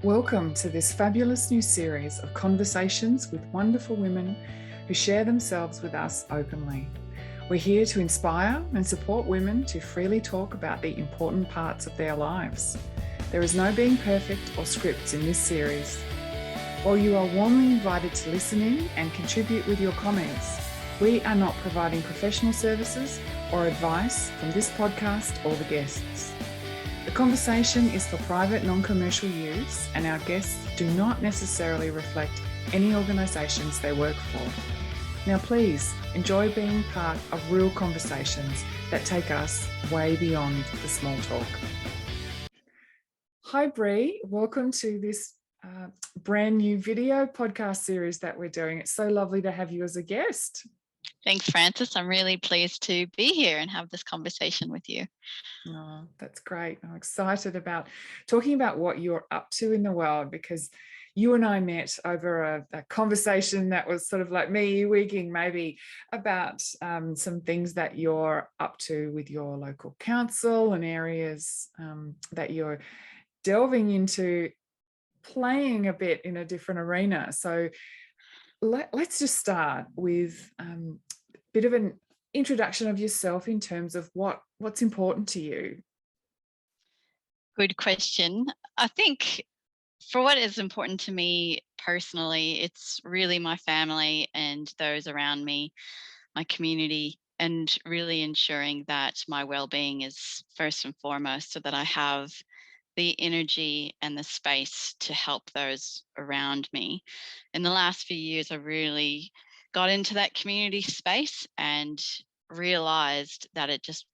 Welcome to this fabulous new series of conversations with wonderful women who share themselves with us openly. We're here to inspire and support women to freely talk about the important parts of their lives. There is no being perfect or scripts in this series. While you are warmly invited to listen in and contribute with your comments, we are not providing professional services or advice from this podcast or the guests. The conversation is for private, non-commercial use, and our guests do not necessarily reflect any organisations they work for. Now, please enjoy being part of real conversations that take us way beyond the small talk. Hi, Bree. Welcome to this brand new video podcast series that we're doing. It's so lovely to have you as a guest. Thanks, Frances. I'm really pleased to be here and have this conversation with you. Oh, that's great. I'm excited about talking about what you're up to in the world, because you and I met over a conversation that was sort of like me wigging maybe about some things that you're up to with your local council and areas that you're delving into, playing a bit in a different arena. So let's just start with a bit of an introduction of yourself in terms of what's important to you. Good question. I think for what is important to me personally, it's really my family and those around me, my community, and really ensuring that my well-being is first and foremost, so that I have the energy and the space to help those around me. In the last few years, I really got into that community space and realized that it just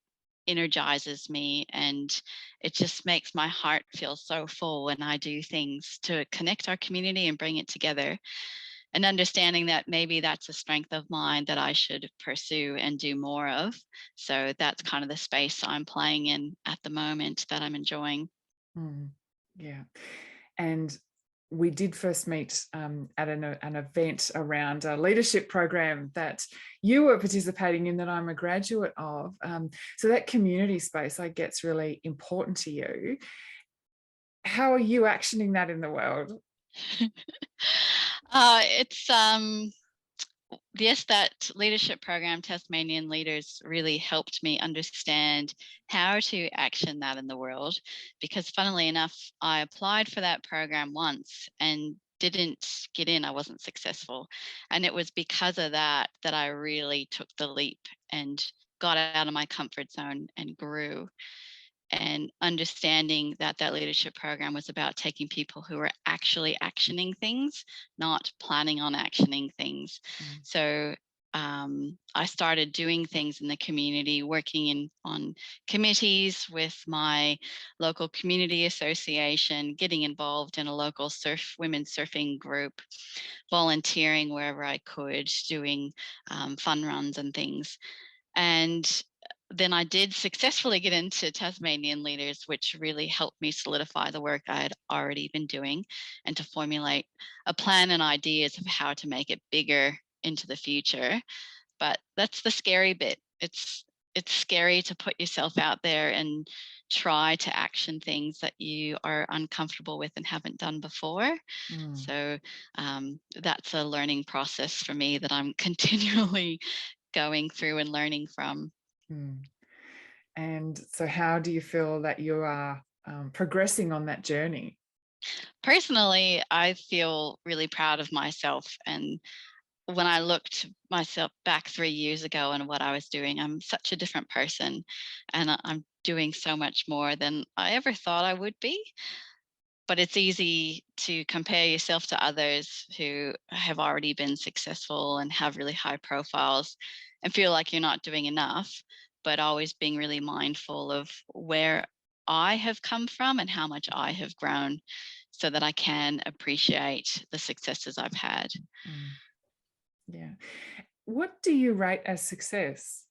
energizes me, and it just makes my heart feel so full when I do things to connect our community and bring it together, and understanding that maybe that's a strength of mine that I should pursue and do more of. So that's kind of the space I'm playing in at the moment that I'm enjoying. Yeah. And we did first meet at an event around a leadership program that you were participating in, that I'm a graduate of. So that community space, I guess, is really important to you. How are you actioning that in the world? It's yes, that leadership program, Tasmanian Leaders, really helped me understand how to action that in the world, because funnily enough, I applied for that program once and didn't get in. I wasn't successful. And it was because of that that I really took the leap and got out of my comfort zone and grew. And understanding that that leadership program was about taking people who were actually actioning things, not planning on actioning things. So I started doing things in the community, working on committees with my local community association, getting involved in a local women's surfing group, volunteering wherever I could, doing fun runs and things. And then I did successfully get into Tasmanian Leaders, which really helped me solidify the work I had already been doing and to formulate a plan and ideas of how to make it bigger into the future. But that's the scary bit. It's scary to put yourself out there and try to action things that you are uncomfortable with and haven't done before. So that's a learning process for me that I'm continually going through and learning from. And so how do you feel that you are progressing on that journey? Personally, I feel really proud of myself. And when I looked myself back 3 years ago and what I was doing, I'm such a different person, and I'm doing so much more than I ever thought I would be. But it's easy to compare yourself to others who have already been successful and have really high profiles and feel like you're not doing enough, but always being really mindful of where I have come from and how much I have grown, so that I can appreciate the successes I've had. Yeah. What do you rate as success?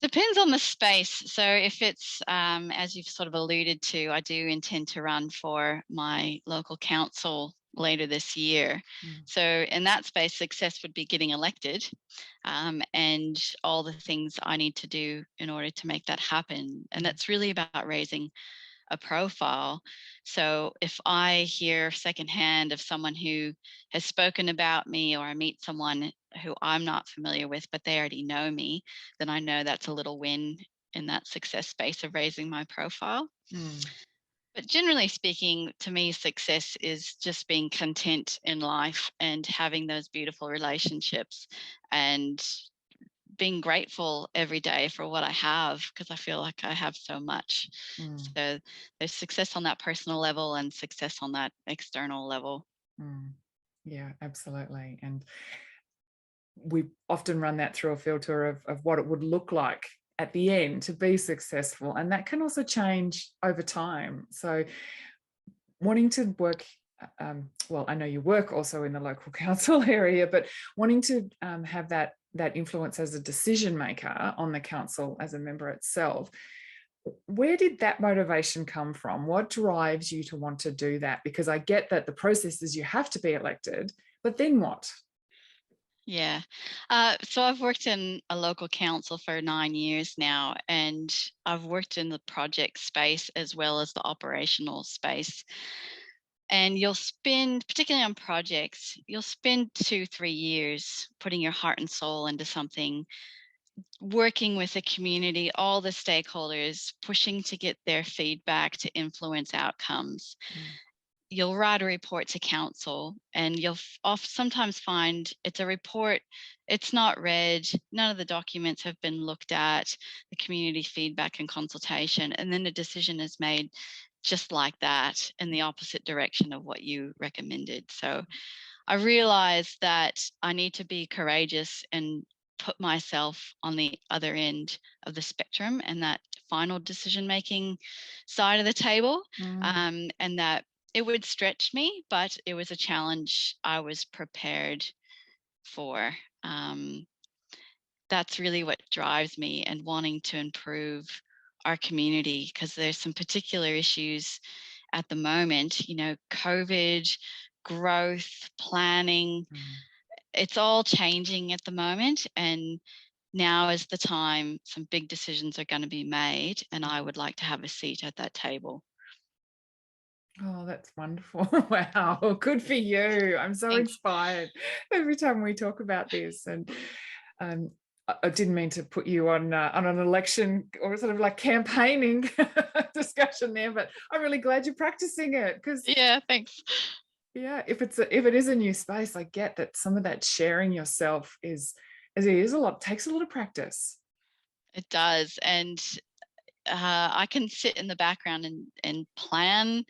Depends on the space. So if it's, as you've sort of alluded to, I do intend to run for my local council later this year. So in that space, success would be getting elected, and all the things I need to do in order to make that happen. And that's really about raising a profile. So if I hear secondhand of someone who has spoken about me, or I meet someone who I'm not familiar with, but they already know me, then I know that's a little win in that success space of raising my profile. Mm. But generally speaking, to me, success is just being content in life and having those beautiful relationships and being grateful every day for what I have, because I feel like I have so much. Mm. So there's success on that personal level and success on that external level. Mm. Yeah, absolutely. And we often run that through a filter of what it would look like at the end to be successful. And that can also change over time. So wanting to work, well, I know you work also in the local council area, but wanting to have that influence as a decision maker on the council as a member itself, where did that motivation come from? What drives you to want to do that? Because I get that the process is you have to be elected, but then what? Yeah. So I've worked in a local council for 9 years now, and I've worked in the project space as well as the operational space. And you'll spend, particularly on projects, you'll spend 2, 3 years putting your heart and soul into something, working with the community, all the stakeholders, pushing to get their feedback to influence outcomes. Mm. You'll write a report to council, and you'll sometimes find it's a report, it's not read, none of the documents have been looked at, the community feedback and consultation, and then a decision is made just like that in the opposite direction of what you recommended. So I realized that I need to be courageous and put myself on the other end of the spectrum and that final decision making side of the table, Mm. and that it would stretch me, but it was a challenge I was prepared for. Um, that's really what drives me and wanting to improve our community, because there's some particular issues at the moment, COVID, growth, planning, Mm. it's all changing at the moment. And now is the time some big decisions are going to be made. And I would like to have a seat at that table. Oh, that's wonderful. Wow. Good for you. I'm so Thanks. inspired every time we talk about this. And I didn't mean to put you on an election or sort of like campaigning discussion there, but I'm really glad you're practicing it, because Yeah, thanks. yeah, if it is a new space, I get that some of that sharing yourself is a lot, takes a lot of practice. It does. And I can sit in the background and plan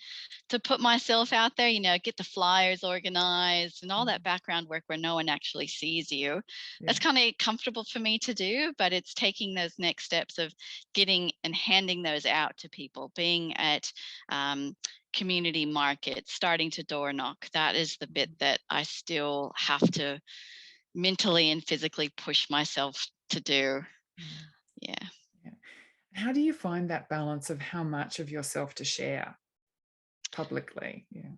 to put myself out there, get the flyers organized and all that background work where no one actually sees you. Yeah. That's kind of comfortable for me to do, but it's taking those next steps of getting and handing those out to people, being at community markets, starting to door knock. That is the bit that I still have to mentally and physically push myself to do. Mm. Yeah. Yeah. How do you find that balance of how much of yourself to share publicly? Yeah.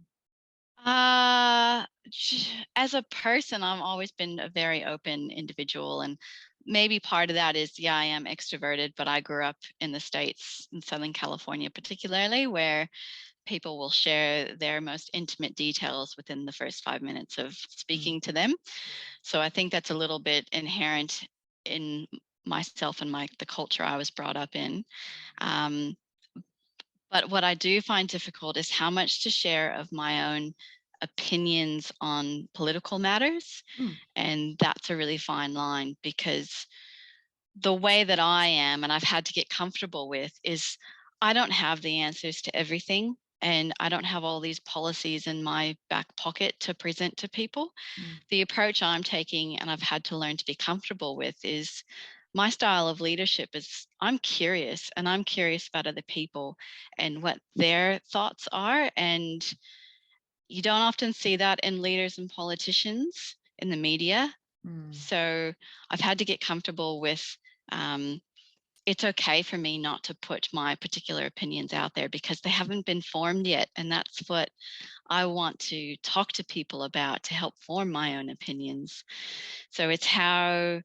Uh, as a person, I've always been a very open individual, and maybe part of that is, yeah, I am extroverted, but I grew up in the States, in Southern California, particularly, where people will share their most intimate details within the first 5 minutes of Mm. speaking to them. So I think that's a little bit inherent in myself and the culture I was brought up in. Um, but what I do find difficult is how much to share of my own opinions on political matters. Mm. And that's a really fine line, because the way that I am, and I've had to get comfortable with, is I don't have the answers to everything. And I don't have all these policies in my back pocket to present to people. Mm. The approach I'm taking, and I've had to learn to be comfortable with, is my style of leadership is I'm curious, and I'm curious about other people and what their thoughts are. And you don't often see that in leaders and politicians in the media. Mm. So I've had to get comfortable with, um, it's okay for me not to put my particular opinions out there because they haven't been formed yet. And that's what I want to talk to people about, to help form my own opinions. So it's how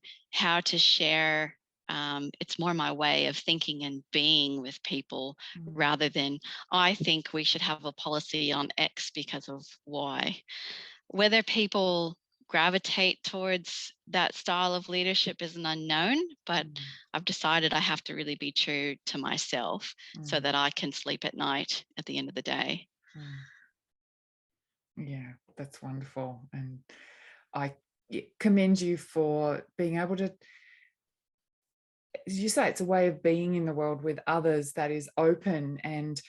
to share it's more my way of thinking and being with people rather than I think we should have a policy on X because of Y. Whether people gravitate towards that style of leadership is an unknown, but I've decided I have to really be true to myself so that I can sleep at night at the end of the day. Yeah, that's wonderful. And I commend you for being able to, as you say, it's a way of being in the world with others that is open. And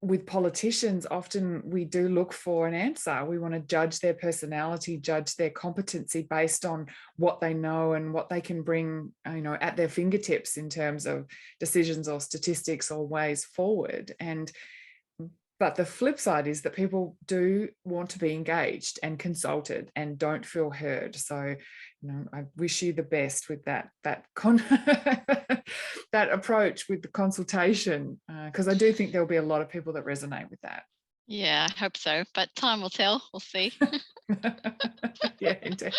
with politicians, often we do look for an answer. We want to judge their personality, judge their competency based on what they know and what they can bring, at their fingertips in terms of decisions or statistics or ways forward. But the flip side is that people do want to be engaged and consulted and don't feel heard. So, I wish you the best with that that approach with the consultation, because I do think there'll be a lot of people that resonate with that. Yeah, I hope so. But time will tell. We'll see. Yeah, indeed.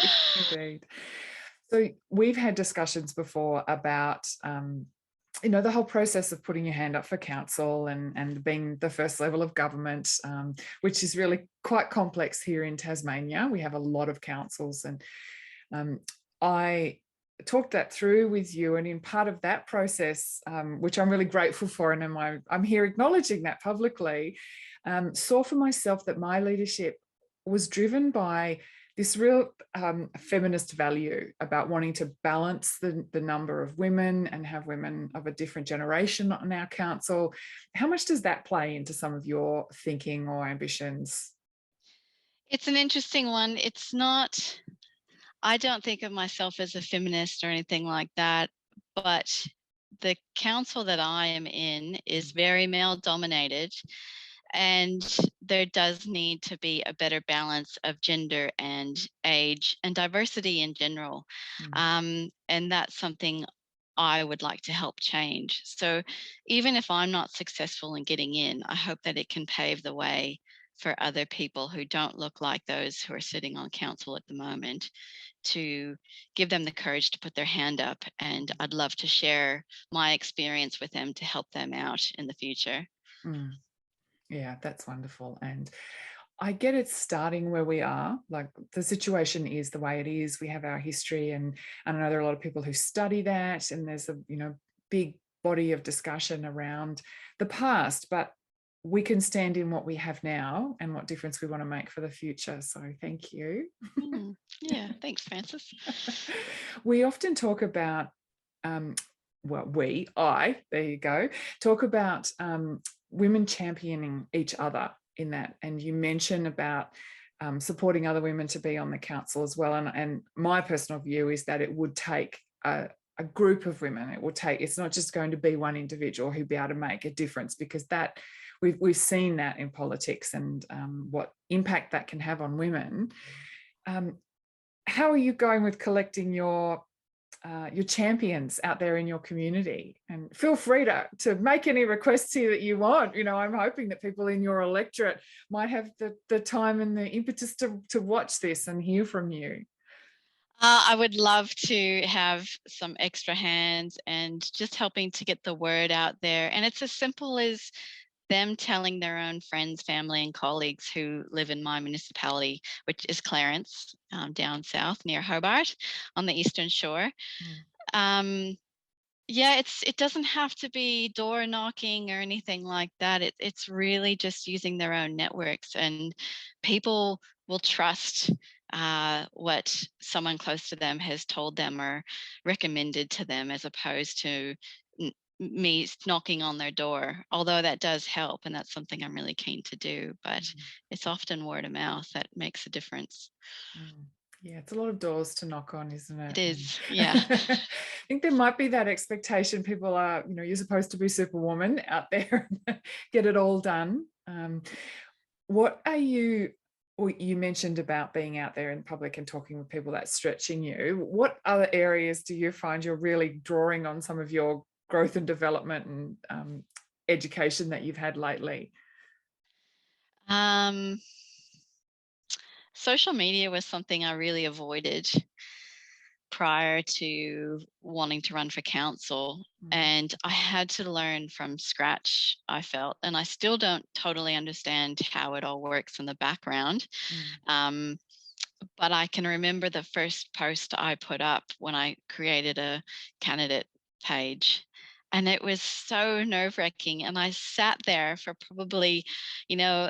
So we've had discussions before about the whole process of putting your hand up for council and being the first level of government, which is really quite complex here in Tasmania. We have a lot of councils, and I talked that through with you. And in part of that process, which I'm really grateful for, and I'm here acknowledging that publicly, saw for myself that my leadership was driven by this real feminist value about wanting to balance the number of women and have women of a different generation on our council. How much does that play into some of your thinking or ambitions? It's an interesting one. It's not, I don't think of myself as a feminist or anything like that, but the council that I am in is very male dominated. And there does need to be a better balance of gender and age and diversity in general. And that's something I would like to help change. So even if I'm not successful in getting in, I hope that it can pave the way for other people who don't look like those who are sitting on council at the moment, to give them the courage to put their hand up. And I'd love to share my experience with them to help them out in the future. Yeah, that's wonderful. And I get it starting where we are. Like, the situation is the way it is. We have our history, and I know there are a lot of people who study that, and there's a big body of discussion around the past, but we can stand in what we have now and what difference we want to make for the future. So thank you. Yeah, thanks, Frances. We often talk about, there you go, talk about women championing each other in that. And you mention about supporting other women to be on the council as well. And my personal view is that it would take a group of women. It's not just going to be one individual who'd be able to make a difference, because that we've seen that in politics and what impact that can have on women. How are you going with collecting your champions out there in your community? And feel free to make any requests here that you want. I'm hoping that people in your electorate might have the time and the impetus to watch this and hear from you. I would love to have some extra hands and just helping to get the word out there. And it's as simple as them telling their own friends, family, and colleagues who live in my municipality, which is Clarence, down south near Hobart on the Eastern Shore. Yeah, it doesn't have to be door knocking or anything like that. It's really just using their own networks, and people will trust what someone close to them has told them or recommended to them, as opposed to me knocking on their door, although that does help, and that's something I'm really keen to do. But it's often word of mouth that makes a difference. Yeah, it's a lot of doors to knock on, isn't it? It is, yeah. I think there might be that expectation. People are, you're supposed to be superwoman out there and get it all done. What are you mentioned about being out there in public and talking with people, that's stretching you. What other areas do you find you're really drawing on some of your growth and development and education that you've had lately? Social media was something I really avoided prior to wanting to run for council. And I had to learn from scratch, I felt, and I still don't totally understand how it all works in the background. But I can remember the first post I put up when I created a candidate page. And it was so nerve-wracking. And I sat there for probably,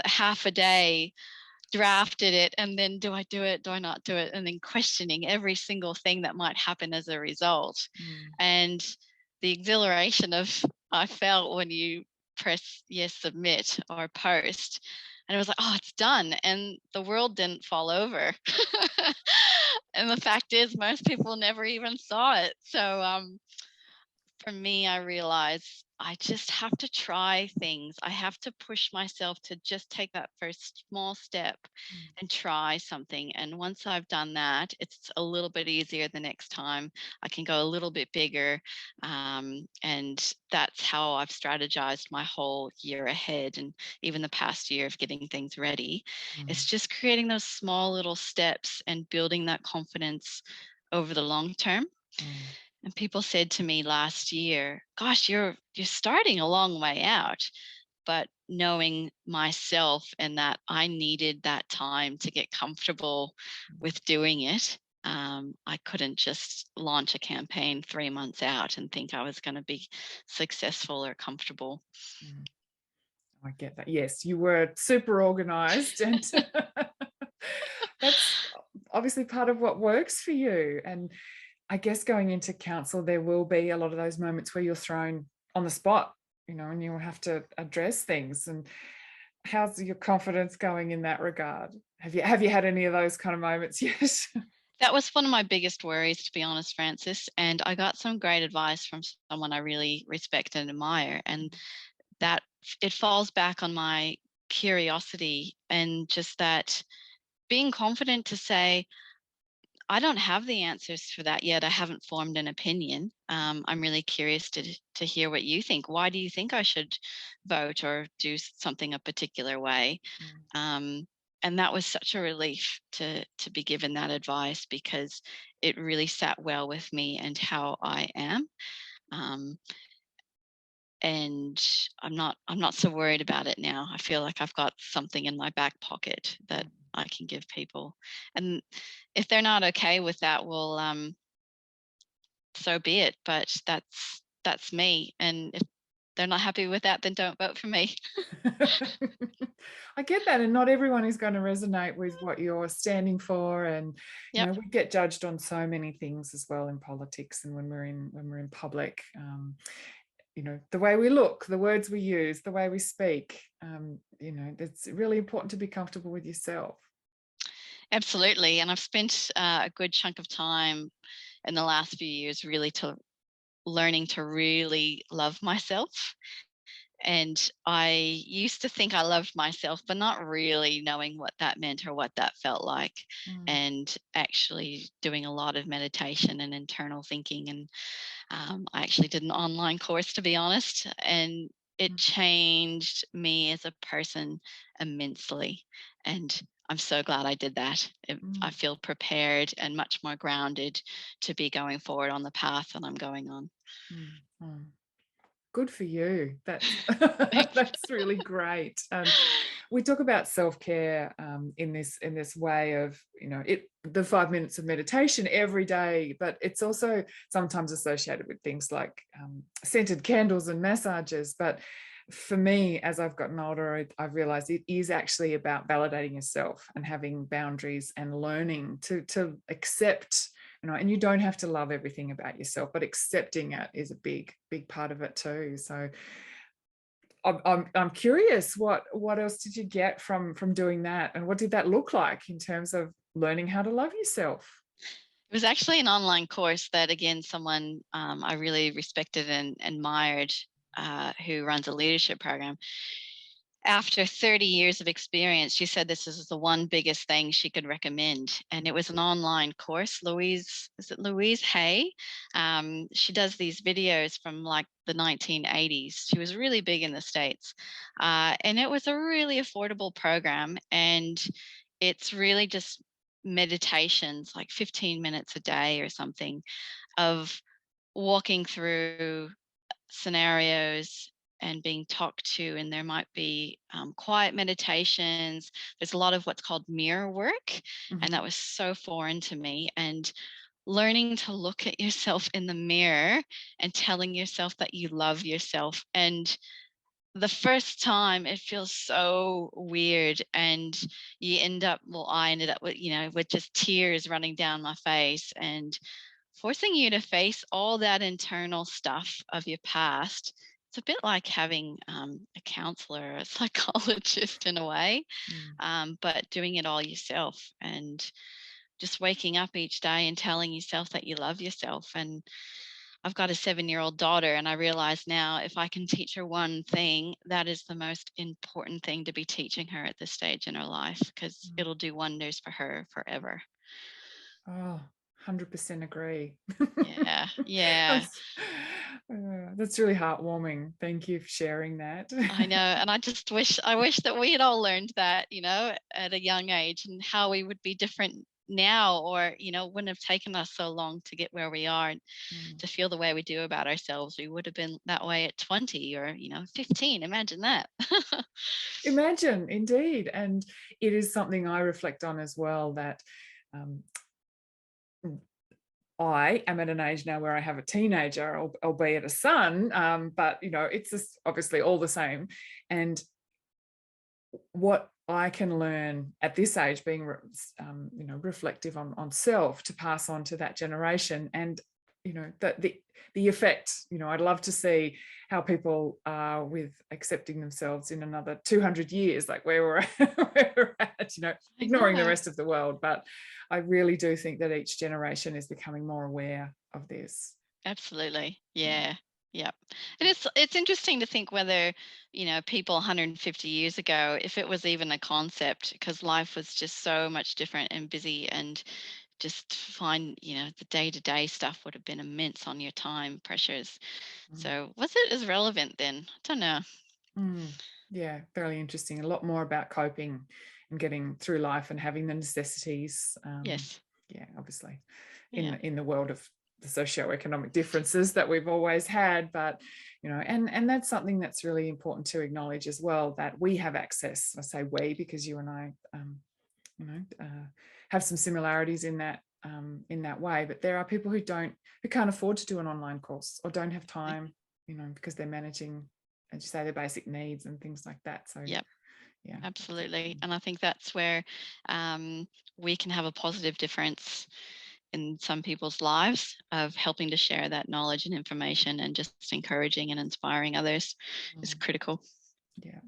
half a day, drafted it, and then do I do it? Do I not do it? And then questioning every single thing that might happen as a result. And the exhilaration I felt when you press yes, submit or post, and it was like, oh, it's done. And the world didn't fall over. And the fact is, most people never even saw it. So for me, I realized I just have to try things. I have to push myself to just take that first small step and try something. And once I've done that, it's a little bit easier the next time. I can go a little bit bigger. And that's how I've strategized my whole year ahead, and even the past year of getting things ready. It's just creating those small little steps and building that confidence over the long term. And people said to me last year, gosh, you're starting a long way out. But knowing myself and that I needed that time to get comfortable with doing it, I couldn't just launch a campaign 3 months out and think I was going to be successful or comfortable. I get that. Yes, you were super organized, and that's obviously part of what works for you. And I guess going into council, there will be a lot of those moments where you're thrown on the spot, and you'll have to address things. And how's your confidence going in that regard? Have you had any of those kind of moments yet? That was one of my biggest worries, to be honest, Francis. And I got some great advice from someone I really respect and admire. And that it falls back on my curiosity and just that being confident to say, I don't have the answers for that yet. I haven't formed an opinion. I'm really curious to hear what you think. Why do you think I should vote or do something a particular way? And that was such a relief to be given that advice, because it really sat well with me and how I am. And I'm not so worried about it now. I feel like I've got something in my back pocket that I can give people. And if they're not okay with that, well, so be it. But that's me. And if they're not happy with that, then don't vote for me. I get that, and not everyone is going to resonate with what you're standing for. And Yep. we get judged on so many things as well in politics, and when we're in public. The way we look, the words we use, the way we speak. It's really important to be comfortable with yourself. Absolutely. And I've spent a good chunk of time in the last few years really learning to really love myself. And I used to think I loved myself, but not really knowing what that meant or what that felt like. And actually doing a lot of meditation and internal thinking. And I actually did an online course, to be honest, and it changed me as a person immensely. And I'm so glad I did that. I feel prepared and much more grounded to be going forward on the path that I'm going on. Good for you. That's really great. We talk about self-care in this way of the 5 minutes of meditation every day, but it's also sometimes associated with things like scented candles and massages. But for me, as I've gotten older, I've realized it is actually about validating yourself and having boundaries and learning to accept. And you don't have to love everything about yourself, but accepting it is a big part of it too. So I'm curious, what else did you get from doing that, and what did that look like in terms of learning how to love yourself? It was actually an online course that, again, someone I really respected and admired, who runs a leadership program. After 30 years of experience, she said this is the one biggest thing she could recommend. And it was an online course. Is it Louise Hay? She does these videos from like the 1980s. She was really big in the States. And it was a really affordable program. And it's really just meditations, like 15 minutes a day or something, of walking through scenarios and being talked to, and there might be quiet meditations. There's a lot of what's called mirror work, and that was so foreign to me. And learning to look at yourself in the mirror and telling yourself that you love yourself. And the first time it feels so weird, and you end up, well, I ended up with, with just tears running down my face, and forcing you to face all that internal stuff of your past. It's a bit like having a counselor or a psychologist in a way, but doing it all yourself, and just waking up each day and telling yourself that you love yourself. And I've got a 7-year-old daughter, and I realize now, if I can teach her one thing, that is the most important thing to be teaching her at this stage in her life, because it'll do wonders for her forever. Oh, 100% agree. Yeah, yeah. That's really heartwarming. Thank you for sharing that. I know, and I wish that we had all learned that, at a young age, and how we would be different now, or wouldn't have taken us so long to get where we are, and to feel the way we do about ourselves. We would have been that way at 20 or 15. Imagine that. Imagine, indeed. And it is something I reflect on as well, that I am at an age now where I have a teenager, albeit a son, but it's just obviously all the same. And what I can learn at this age, being reflective on self, to pass on to that generation, and the effect. I'd love to see how people are with accepting themselves in another 200 years, like where we're at, ignoring the rest of the world. But I really do think that each generation is becoming more aware of this. Absolutely. Yeah. Yep. And it's interesting to think whether, people 150 years ago, if it was even a concept, because life was just so much different and busy, and just find, the day-to-day stuff would have been immense on your time pressures. So was it as relevant then? I don't know. Yeah, very interesting. A lot more about coping and getting through life and having the necessities. Yes. Yeah, obviously, Yeah. in the world of the socioeconomic differences that we've always had, but and that's something that's really important to acknowledge as well, that we have access. I say we because you and I, have some similarities in that way. But there are people who can't afford to do an online course, or don't have time, because they're managing, as you say, their basic needs and things like that. So Yep. yeah, Absolutely. And I think that's where we can have a positive difference in some people's lives, of helping to share that knowledge and information, and just encouraging and inspiring others is critical. Yeah.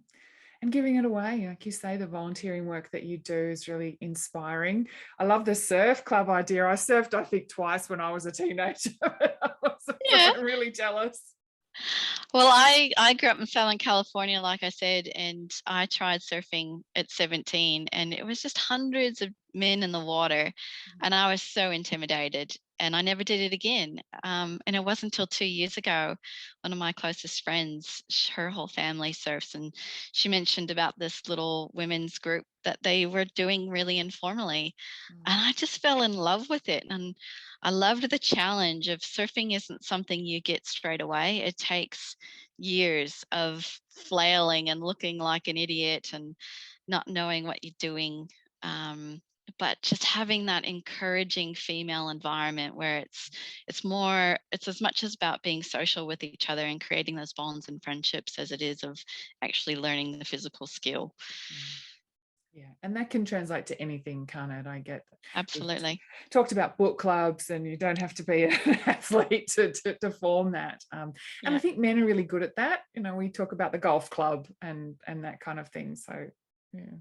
And giving it away, like you say, the volunteering work that you do is really inspiring. I love the surf club idea. I surfed, I think, twice when I was a teenager. I Yeah. was really jealous. Well, I grew up in Southern California, like I said, and I tried surfing at 17, and it was just hundreds of men in the water, and I was so intimidated, and I never did it again. And it wasn't until 2 years ago, one of my closest friends, her whole family surfs, and she mentioned about this little women's group that they were doing really informally, and I just fell in love with it. And I loved the challenge of surfing isn't something you get straight away. It takes years of flailing and looking like an idiot and not knowing what you're doing. But just having that encouraging female environment where it's as much as about being social with each other and creating those bonds and friendships as it is of actually learning the physical skill. Yeah, and that can translate to anything, can't it? I get that. Absolutely. We've talked about book clubs, and you don't have to be an athlete to form that. And I think men are really good at that. We talk about the golf club and that kind of thing. So, yeah.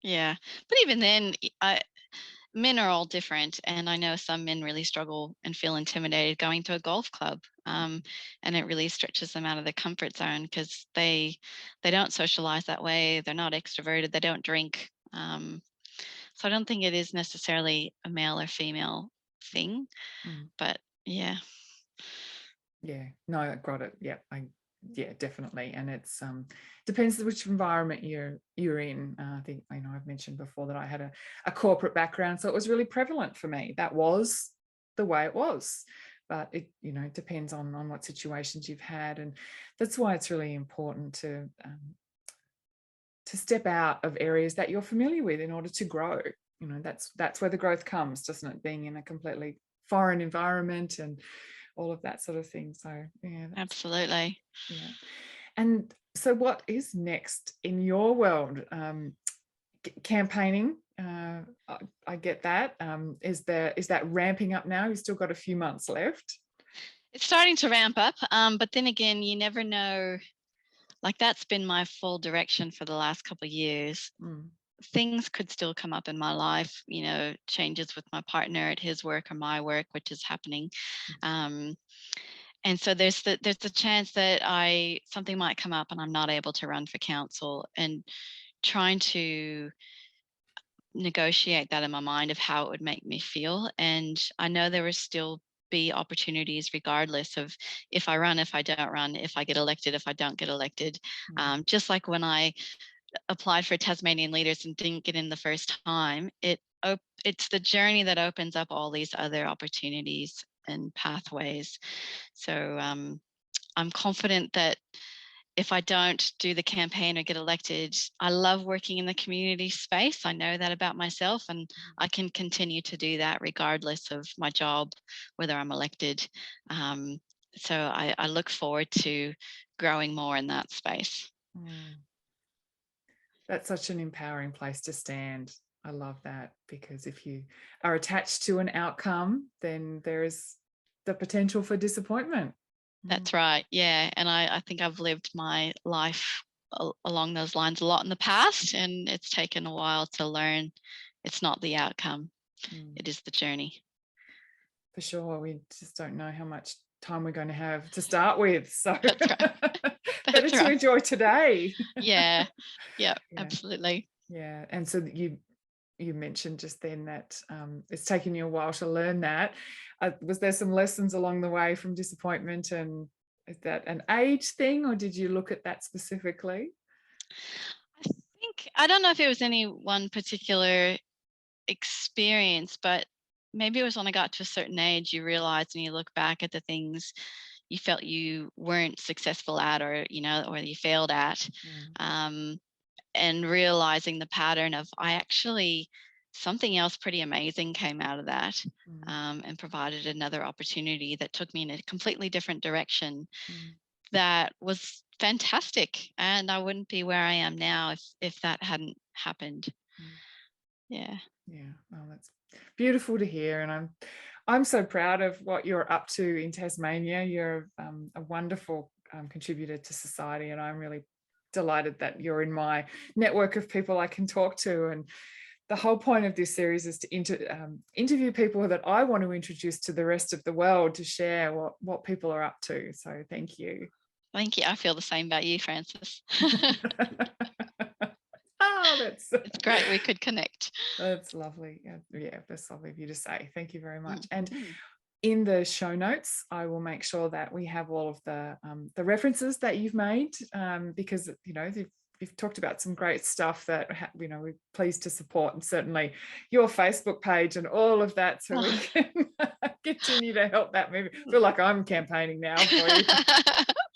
Yeah. But even then, men are all different, and I know some men really struggle and feel intimidated going to a golf club, and it really stretches them out of their comfort zone, because they don't socialize that way. They're not extroverted. They don't drink. So I don't think it is necessarily a male or female thing, but yeah. Yeah, no, I got it. Yeah, definitely. And it's depends which environment you're in. I think I've I've mentioned before that I had a corporate background, so it was really prevalent for me. That was the way it was. But it, depends on what situations you've had, and that's why it's really important to step out of areas that you're familiar with in order to grow. That's where the growth comes, doesn't it? Being in a completely foreign environment and all of that sort of thing. So yeah, absolutely. Yeah. And so what is next in your world? Campaigning, I get that. Is that ramping up now? You've still got a few months left. It's starting to ramp up, but then again, you never know. Like, that's been my full direction for the last couple of years. Things could still come up in my life, changes with my partner at his work or my work, which is happening. And so there's the chance that something might come up and I'm not able to run for council, and trying to negotiate that in my mind of how it would make me feel. And I know there will still be opportunities regardless of if I run, if I don't run, if I get elected, if I don't get elected. Just like when I applied for Tasmanian Leaders and didn't get in the first time, it's the journey that opens up all these other opportunities and pathways. So I'm confident that if I don't do the campaign or get elected, I love working in the community space. I know that about myself, and I can continue to do that regardless of my job, whether I'm elected. So I look forward to growing more in that space. That's such an empowering place to stand. I love that, because if you are attached to an outcome, then there is the potential for disappointment. That's right. Yeah. And I think I've lived my life along those lines a lot in the past, and it's taken a while to learn it's not the outcome. It is the journey. For sure. We just don't know how much time we're going to have to start with. So that's right. better to enjoy today. Yeah, absolutely. Yeah. And so you mentioned just then that it's taken you a while to learn that. Was there some lessons along the way from disappointment, and is that an age thing, or did you look at that specifically? I don't know if it was any one particular experience, but maybe it was when I got to a certain age, you realize and you look back at the things you felt you weren't successful at, or or you failed at, and realizing the pattern of something else pretty amazing came out of that, and provided another opportunity that took me in a completely different direction that was fantastic, and I wouldn't be where I am now if that hadn't happened. Yeah. Well, that's beautiful to hear, and I'm so proud of what you're up to in Tasmania. You're a wonderful contributor to society, and I'm really delighted that you're in my network of people I can talk to. And the whole point of this series is to interview people that I want to introduce to the rest of the world, to share what people are up to. So thank you. Thank you. I feel the same about you, Frances. It's great. We could connect. That's lovely. Yeah, that's lovely of you to say. Thank you very much. And in the show notes, I will make sure that we have all of the references that you've made, because you've talked about some great stuff that we're pleased to support, and certainly your Facebook page and all of that, so we can continue to help that movie. I feel like I'm campaigning now for you.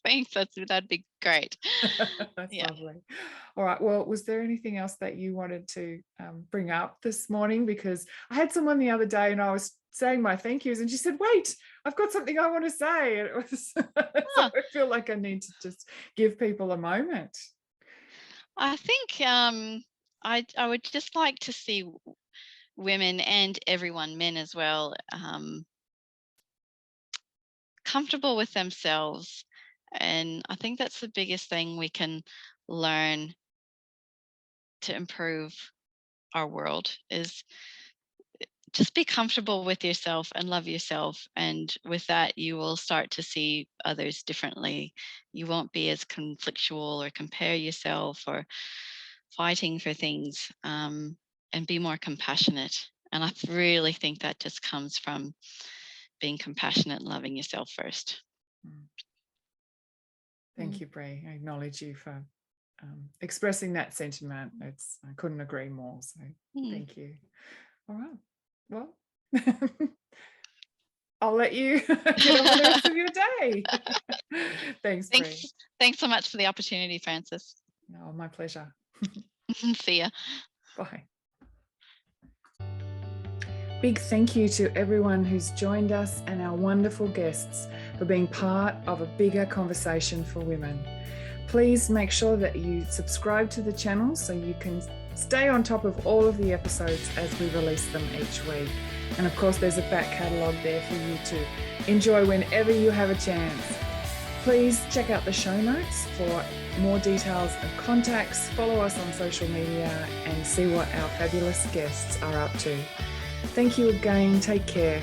Thanks. That'd be great. That's lovely. All right. Well, was there anything else that you wanted to bring up this morning? Because I had someone the other day and I was saying my thank yous, and she said, "Wait, I've got something I want to say." And it was so I feel like I need to just give people a moment. I think I would just like to see women, and everyone, men as well, comfortable with themselves. And I think that's the biggest thing we can learn to improve our world, is just be comfortable with yourself and love yourself. And with that, you will start to see others differently. You won't be as conflictual or compare yourself or fighting for things, and be more compassionate. And I really think that just comes from being compassionate and loving yourself first. Thank you, Bree. I acknowledge you for expressing that sentiment. I couldn't agree more. So thank you. All right. Well, I'll let you get on with the rest of your day. Thanks, Bree. Thanks so much for the opportunity, Frances. No, my pleasure. See ya. Bye. Big thank you to everyone who's joined us and our wonderful guests for being part of a bigger conversation for women. Please make sure that you subscribe to the channel so you can stay on top of all of the episodes as we release them each week. And of course, there's a back catalogue there for you to enjoy whenever you have a chance. Please check out the show notes for more details and contacts. Follow us on social media and see what our fabulous guests are up to. Thank you again. Take care.